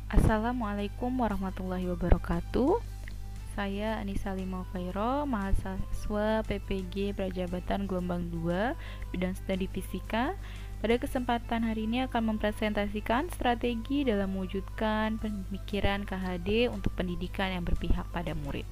Assalamualaikum warahmatullahi wabarakatuh. Saya Anissa Lima Khairo, mahasiswa PPG Prajabatan Gelombang 2, bidang studi fisika. Pada kesempatan hari ini akan mempresentasikan strategi dalam mewujudkan pemikiran KHD untuk pendidikan yang berpihak pada murid.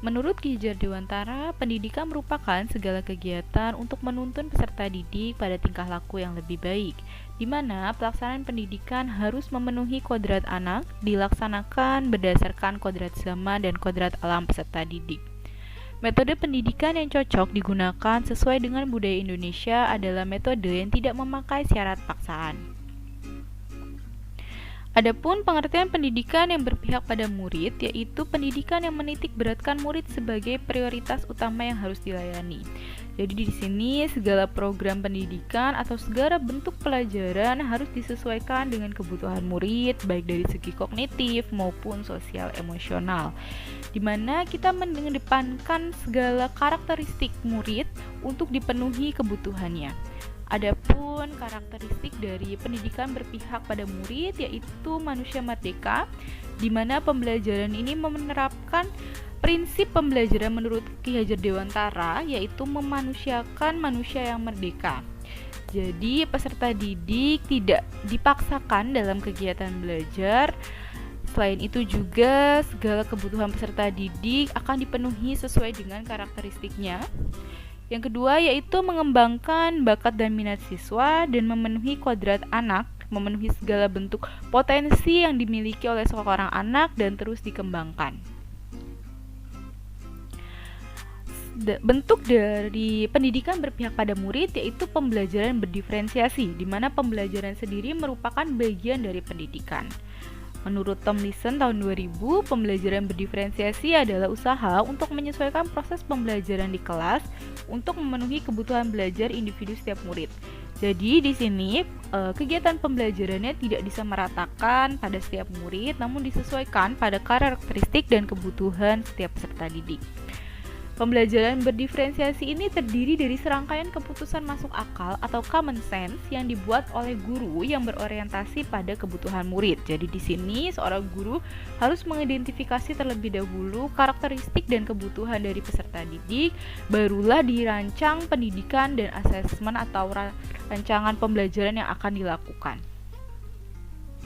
Menurut Ki Hajar Dewantara, pendidikan merupakan segala kegiatan untuk menuntun peserta didik pada tingkah laku yang lebih baik, di mana pelaksanaan pendidikan harus memenuhi kodrat anak, dilaksanakan berdasarkan kodrat zaman dan kodrat alam peserta didik. Metode pendidikan yang cocok digunakan sesuai dengan budaya Indonesia adalah metode yang tidak memakai syarat paksaan. Adapun pengertian pendidikan yang berpihak pada murid, yaitu pendidikan yang menitik beratkan murid sebagai prioritas utama yang harus dilayani. Jadi di sini segala program pendidikan atau segala bentuk pelajaran harus disesuaikan dengan kebutuhan murid, baik dari segi kognitif maupun sosial emosional. Di mana kita mengedepankan segala karakteristik murid untuk dipenuhi kebutuhannya. Adapun karakteristik dari pendidikan berpihak pada murid yaitu manusia merdeka, di mana pembelajaran ini menerapkan prinsip pembelajaran menurut Ki Hajar Dewantara yaitu memanusiakan manusia yang merdeka. Jadi peserta didik tidak dipaksakan dalam kegiatan belajar. Selain itu juga segala kebutuhan peserta didik akan dipenuhi sesuai dengan karakteristiknya. Yang kedua yaitu mengembangkan bakat dan minat siswa dan memenuhi kodrat anak, memenuhi segala bentuk potensi yang dimiliki oleh seorang anak dan terus dikembangkan. Bentuk dari pendidikan berpihak pada murid yaitu pembelajaran berdiferensiasi, di mana pembelajaran sendiri merupakan bagian dari pendidikan. Menurut Tomlinson tahun 2000, pembelajaran berdiferensiasi adalah usaha untuk menyesuaikan proses pembelajaran di kelas untuk memenuhi kebutuhan belajar individu setiap murid. Jadi di sini kegiatan pembelajarannya tidak disamaratakan pada setiap murid, namun disesuaikan pada karakteristik dan kebutuhan setiap peserta didik. Pembelajaran berdiferensiasi ini terdiri dari serangkaian keputusan masuk akal atau common sense yang dibuat oleh guru yang berorientasi pada kebutuhan murid. Jadi di sini seorang guru harus mengidentifikasi terlebih dahulu karakteristik dan kebutuhan dari peserta didik, barulah dirancang pendidikan dan asesmen atau rancangan pembelajaran yang akan dilakukan.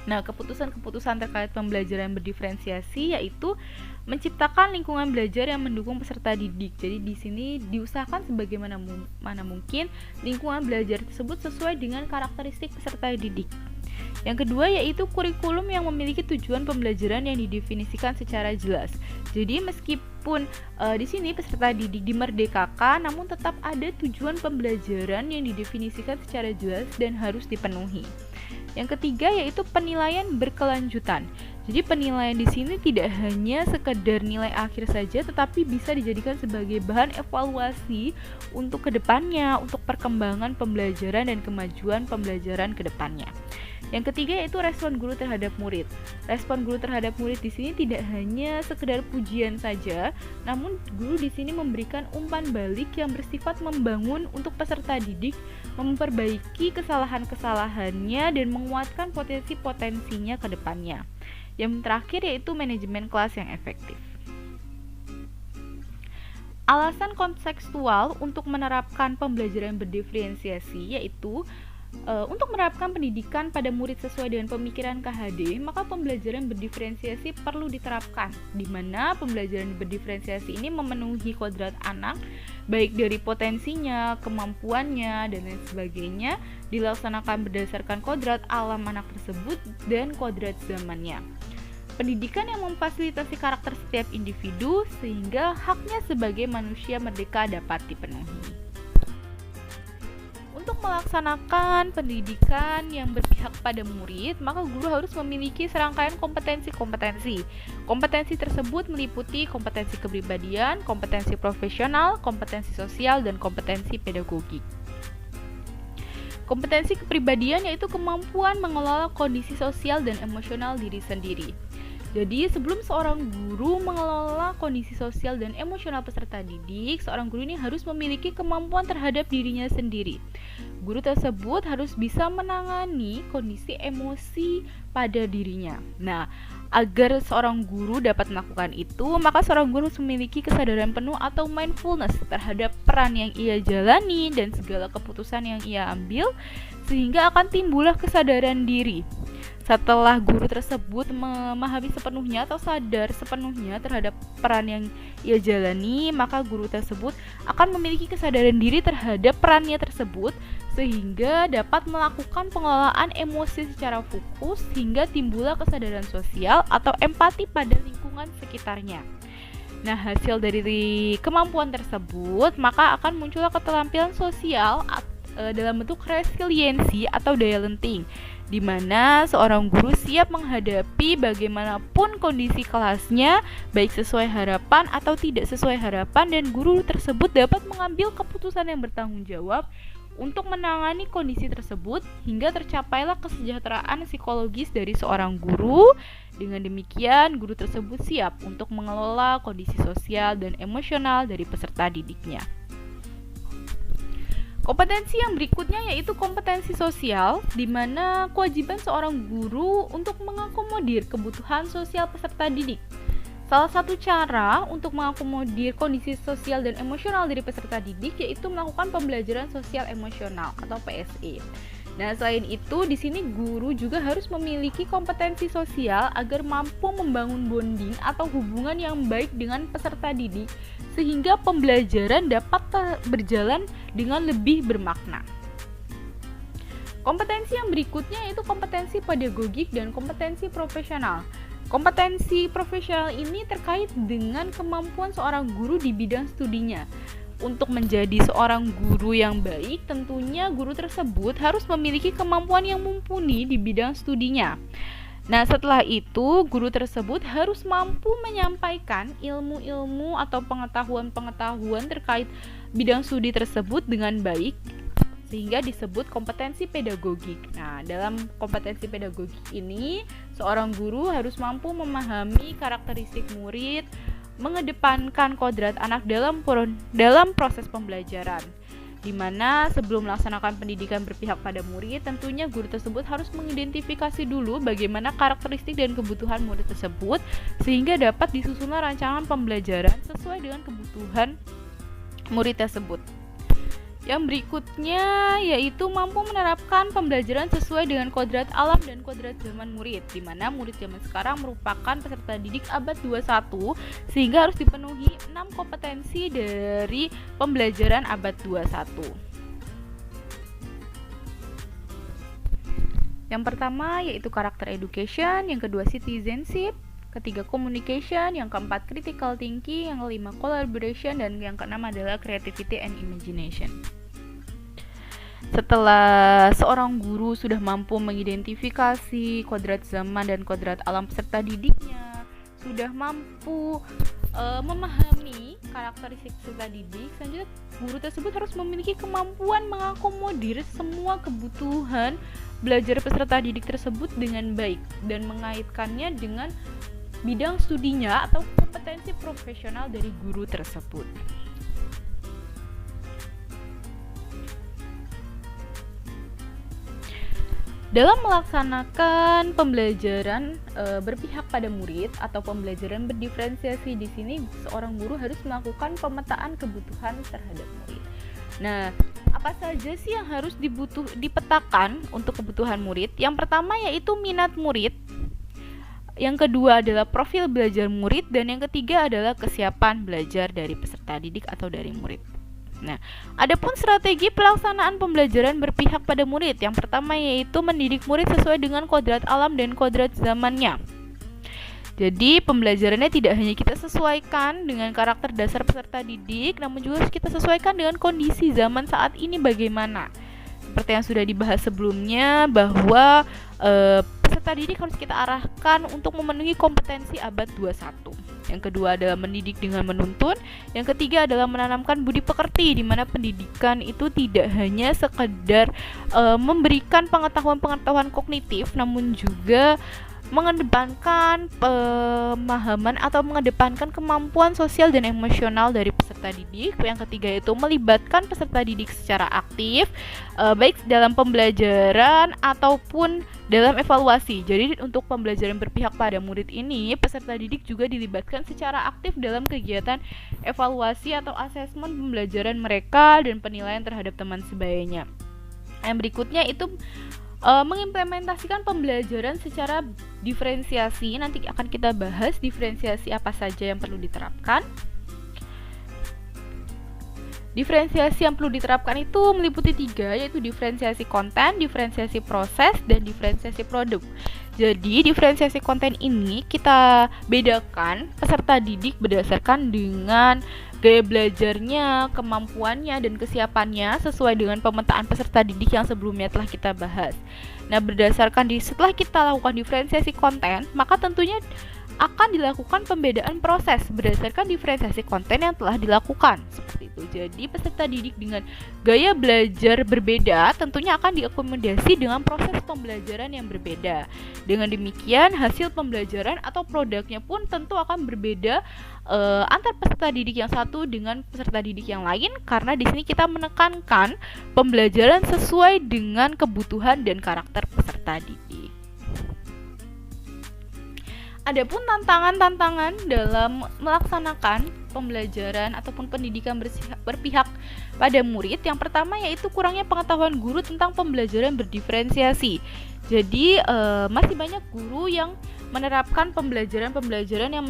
Nah, keputusan-keputusan terkait pembelajaran berdiferensiasi yaitu menciptakan lingkungan belajar yang mendukung peserta didik. Jadi di sini diusahakan sebagaimana mungkin lingkungan belajar tersebut sesuai dengan karakteristik peserta didik. Yang kedua yaitu kurikulum yang memiliki tujuan pembelajaran yang didefinisikan secara jelas. Jadi meskipun di sini peserta didik dimerdekakan, namun tetap ada tujuan pembelajaran yang didefinisikan secara jelas dan harus dipenuhi. Yang ketiga yaitu penilaian berkelanjutan. Jadi penilaian di sini tidak hanya sekedar nilai akhir saja, tetapi bisa dijadikan sebagai bahan evaluasi untuk kedepannya, untuk perkembangan pembelajaran dan kemajuan pembelajaran kedepannya. Yang ketiga yaitu respon guru terhadap murid. Respon guru terhadap murid di sini tidak hanya sekedar pujian saja, namun guru di sini memberikan umpan balik yang bersifat membangun untuk peserta didik, memperbaiki kesalahan-kesalahannya dan menguatkan potensi-potensinya ke depannya. Yang terakhir yaitu manajemen kelas yang efektif. Alasan kontekstual untuk menerapkan pembelajaran berdiferensiasi yaitu untuk menerapkan pendidikan pada murid sesuai dengan pemikiran KHD, maka pembelajaran berdiferensiasi perlu diterapkan, di mana pembelajaran berdiferensiasi ini memenuhi kodrat anak, baik dari potensinya, kemampuannya, dan lain sebagainya, dilaksanakan berdasarkan kodrat alam anak tersebut dan kodrat zamannya. Pendidikan yang memfasilitasi karakter setiap individu sehingga haknya sebagai manusia merdeka dapat dipenuhi. Untuk melaksanakan pendidikan yang berpihak pada murid, maka guru harus memiliki serangkaian kompetensi-kompetensi. Kompetensi tersebut meliputi kompetensi kepribadian, kompetensi profesional, kompetensi sosial, dan kompetensi pedagogik. Kompetensi kepribadian yaitu kemampuan mengelola kondisi sosial dan emosional diri sendiri. Jadi sebelum seorang guru mengelola kondisi sosial dan emosional peserta didik, seorang guru ini harus memiliki kemampuan terhadap dirinya sendiri. Guru tersebut harus bisa menangani kondisi emosi pada dirinya. Nah, agar seorang guru dapat melakukan itu, maka seorang guru harus memiliki kesadaran penuh atau mindfulness terhadap peran yang ia jalani dan segala keputusan yang ia ambil, sehingga akan timbullah kesadaran diri. Setelah guru tersebut memahami sepenuhnya atau sadar sepenuhnya terhadap peran yang ia jalani, maka guru tersebut akan memiliki kesadaran diri terhadap perannya tersebut, sehingga dapat melakukan pengelolaan emosi secara fokus hingga timbullah kesadaran sosial atau empati pada lingkungan sekitarnya. Nah, hasil dari kemampuan tersebut, maka akan muncullah keterampilan sosial dalam bentuk resiliensi atau daya lenting, di mana seorang guru siap menghadapi bagaimanapun kondisi kelasnya, baik sesuai harapan atau tidak sesuai harapan, dan guru tersebut dapat mengambil keputusan yang bertanggung jawab untuk menangani kondisi tersebut hingga tercapailah kesejahteraan psikologis dari seorang guru. Dengan demikian, guru tersebut siap untuk mengelola kondisi sosial dan emosional dari peserta didiknya. Kompetensi yang berikutnya yaitu kompetensi sosial, di mana kewajiban seorang guru untuk mengakomodir kebutuhan sosial peserta didik. Salah satu cara untuk mengakomodir kondisi sosial dan emosional dari peserta didik yaitu melakukan pembelajaran sosial emosional atau PSE. Nah, selain itu, di sini guru juga harus memiliki kompetensi sosial agar mampu membangun bonding atau hubungan yang baik dengan peserta didik, sehingga pembelajaran dapat berjalan dengan lebih bermakna. Kompetensi yang berikutnya yaitu kompetensi pedagogik dan kompetensi profesional. Kompetensi profesional ini terkait dengan kemampuan seorang guru di bidang studinya. Untuk menjadi seorang guru yang baik, tentunya guru tersebut harus memiliki kemampuan yang mumpuni di bidang studinya. Nah, setelah itu, guru tersebut harus mampu menyampaikan ilmu-ilmu atau pengetahuan-pengetahuan terkait bidang studi tersebut dengan baik, sehingga disebut kompetensi pedagogik. Nah, dalam kompetensi pedagogik ini, seorang guru harus mampu memahami karakteristik murid, mengedepankan kodrat anak dalam proses pembelajaran, di mana sebelum melaksanakan pendidikan berpihak pada murid, tentunya guru tersebut harus mengidentifikasi dulu bagaimana karakteristik dan kebutuhan murid tersebut, sehingga dapat disusunlah rancangan pembelajaran sesuai dengan kebutuhan murid tersebut. Yang berikutnya yaitu mampu menerapkan pembelajaran sesuai dengan kodrat alam dan kodrat zaman murid, di mana murid zaman sekarang merupakan peserta didik abad 21, sehingga harus dipenuhi 6 kompetensi dari pembelajaran abad 21. Yang pertama yaitu karakter education, yang kedua citizenship, ketiga communication, yang keempat critical thinking, yang kelima collaboration, dan yang keenam adalah creativity and imagination. Setelah seorang guru sudah mampu mengidentifikasi kodrat zaman dan kodrat alam peserta didiknya, sudah mampu memahami karakteristik peserta didik, selanjutnya guru tersebut harus memiliki kemampuan mengakomodir semua kebutuhan belajar peserta didik tersebut dengan baik dan mengaitkannya dengan bidang studinya atau kompetensi profesional dari guru tersebut. Dalam melaksanakan pembelajaran berpihak pada murid atau pembelajaran berdiferensiasi, di sini seorang guru harus melakukan pemetaan kebutuhan terhadap murid. Nah, apa saja sih yang harus dipetakan untuk kebutuhan murid? Yang pertama yaitu minat murid. Yang kedua adalah profil belajar murid, dan yang ketiga adalah kesiapan belajar dari peserta didik atau dari murid. Nah, adapun strategi pelaksanaan pembelajaran berpihak pada murid, yang pertama yaitu mendidik murid sesuai dengan kodrat alam dan kodrat zamannya. Jadi, pembelajarannya tidak hanya kita sesuaikan dengan karakter dasar peserta didik, namun juga harus kita sesuaikan dengan kondisi zaman saat ini bagaimana. Seperti yang sudah dibahas sebelumnya, bahwa peserta didik harus kita arahkan untuk memenuhi kompetensi abad 21. Yang kedua adalah mendidik dengan menuntun. Yang ketiga adalah menanamkan budi pekerti, di mana pendidikan itu tidak hanya sekedar memberikan pengetahuan-pengetahuan kognitif, namun juga mengedepankan pemahaman atau mengedepankan kemampuan sosial dan emosional dari peserta didik. Yang ketiga itu melibatkan peserta didik secara aktif, baik dalam pembelajaran ataupun dalam evaluasi. Jadi untuk pembelajaran berpihak pada murid ini, peserta didik juga dilibatkan secara aktif dalam kegiatan evaluasi atau asesmen pembelajaran mereka dan penilaian terhadap teman sebayanya. Yang berikutnya itu mengimplementasikan pembelajaran secara diferensiasi. Nanti akan kita bahas diferensiasi apa saja yang perlu diterapkan. Diferensiasi yang perlu diterapkan itu meliputi 3, yaitu diferensiasi konten, diferensiasi proses, dan diferensiasi produk. Jadi diferensiasi konten ini kita bedakan peserta didik berdasarkan dengan gaya belajarnya, kemampuannya, dan kesiapannya sesuai dengan pemetaan peserta didik yang sebelumnya telah kita bahas. Nah, berdasarkan setelah kita lakukan diferensiasi konten, maka tentunya akan dilakukan pembedaan proses berdasarkan diferensiasi konten yang telah dilakukan. Seperti itu. Jadi peserta didik dengan gaya belajar berbeda tentunya akan diakomodasi dengan proses pembelajaran yang berbeda. Dengan demikian, hasil pembelajaran atau produknya pun tentu akan berbeda antar peserta didik yang satu dengan peserta didik yang lain, karena di sini kita menekankan pembelajaran sesuai dengan kebutuhan dan karakter peserta didik. Adapun tantangan-tantangan dalam melaksanakan pembelajaran ataupun pendidikan berpihak pada murid, yang pertama yaitu kurangnya pengetahuan guru tentang pembelajaran berdiferensiasi. Jadi masih banyak guru yang menerapkan pembelajaran yang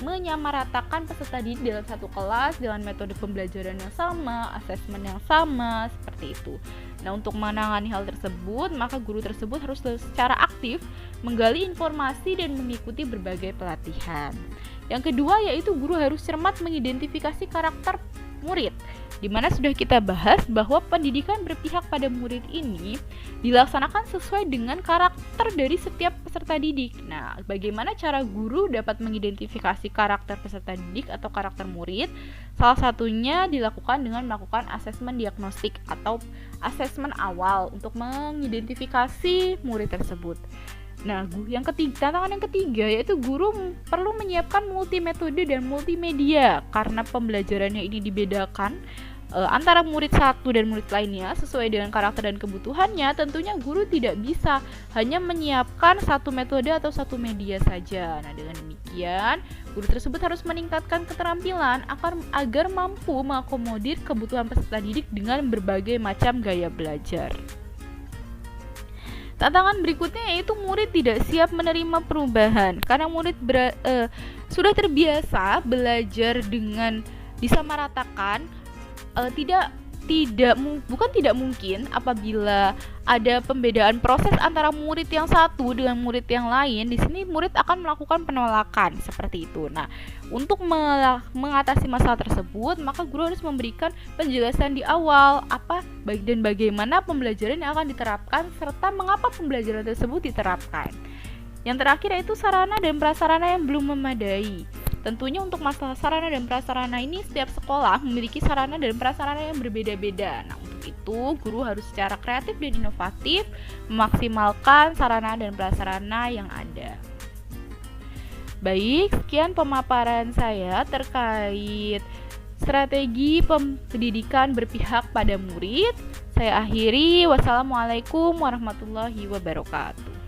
menyamaratakan peserta didik dalam satu kelas dengan metode pembelajaran yang sama, asesmen yang sama, seperti itu. Nah, untuk menangani hal tersebut, maka guru tersebut harus secara aktif menggali informasi dan mengikuti berbagai pelatihan. Yang kedua yaitu guru harus cermat mengidentifikasi karakter murid, di mana sudah kita bahas bahwa pendidikan berpihak pada murid ini dilaksanakan sesuai dengan karakter dari setiap peserta didik. Nah, bagaimana cara guru dapat mengidentifikasi karakter peserta didik atau karakter murid? Salah satunya dilakukan dengan melakukan asesmen diagnostik atau asesmen awal untuk mengidentifikasi murid tersebut. Nah, tantangan yang ketiga yaitu guru perlu menyiapkan multimetode dan multimedia, karena pembelajarannya ini dibedakan antara murid satu dan murid lainnya sesuai dengan karakter dan kebutuhannya. Tentunya guru tidak bisa hanya menyiapkan satu metode atau satu media saja. Nah, dengan demikian guru tersebut harus meningkatkan keterampilan agar mampu mengakomodir kebutuhan peserta didik dengan berbagai macam gaya belajar. Tantangan berikutnya yaitu murid tidak siap menerima perubahan, karena murid sudah terbiasa belajar dengan disamaratakan. Bukan tidak mungkin apabila ada pembedaan proses antara murid yang satu dengan murid yang lain. Di sini murid akan melakukan penolakan seperti itu. Nah, untuk mengatasi masalah tersebut, maka guru harus memberikan penjelasan di awal dan bagaimana pembelajaran yang akan diterapkan serta mengapa pembelajaran tersebut diterapkan. Yang terakhir yaitu sarana dan prasarana yang belum memadai. Tentunya untuk masalah sarana dan prasarana ini setiap sekolah memiliki sarana dan prasarana yang berbeda-beda. Nah, untuk itu guru harus secara kreatif dan inovatif memaksimalkan sarana dan prasarana yang ada. Baik, sekian pemaparan saya terkait strategi pendidikan berpihak pada murid. Saya akhiri. Wassalamualaikum warahmatullahi wabarakatuh.